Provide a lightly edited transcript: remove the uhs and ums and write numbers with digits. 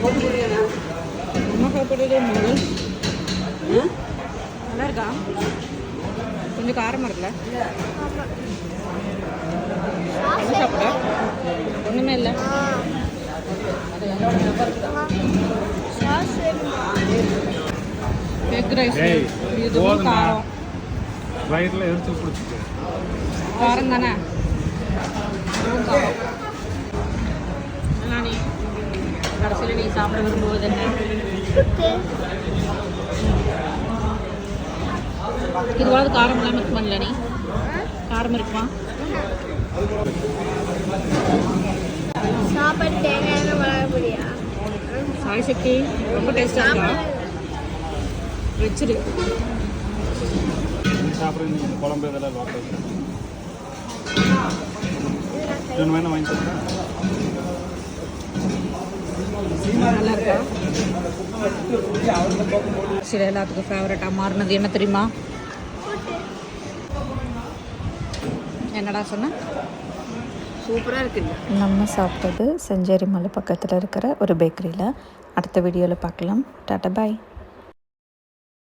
அம்மா சாப்பிட்றதே நூடுல்ஸ் நல்லா இருக்கா? கொஞ்சம் காரமாக இருக்குல்ல? சாப்பிட ஒன்றுமே இல்லை. எக் ரைஸ் இதுவும் காரம். வயிறுல எரிச்சு பிடிச்சிட்டு காரம் தானே? இதுவும் காரம். நீ கடைசியில் நீ சாப்பிட விரும்புவது என்ன? இதுவாவது காரம் இல்லாமல் இருக்குமான்ல? நீ காரம் இருக்குமா? சாப்பாடு தேங்காய் வளரப்படியா? சாய் சக்தி ரொம்ப டேஸ்டாக இருக்கா? வச்சிரு. சாப்பிட்றது குழம்பு இதெல்லாம் லோக்கல் இன்னொன்று வேணா வாங்கி தரேன். நல்லா இருக்கா? சரி, எல்லாத்துக்கும் ஃபேவரட்டாக மாறினது என்ன தெரியுமா? என்னடா சொன்ன? சூப்பராக இருக்குல்ல? நம்ம சாப்பிட்டது செஞ்சேரி மலை பக்கத்தில் இருக்கிற ஒரு பேக்கரியில். அடுத்த வீடியோவில் பார்க்கலாம். டாட்டா பாய்.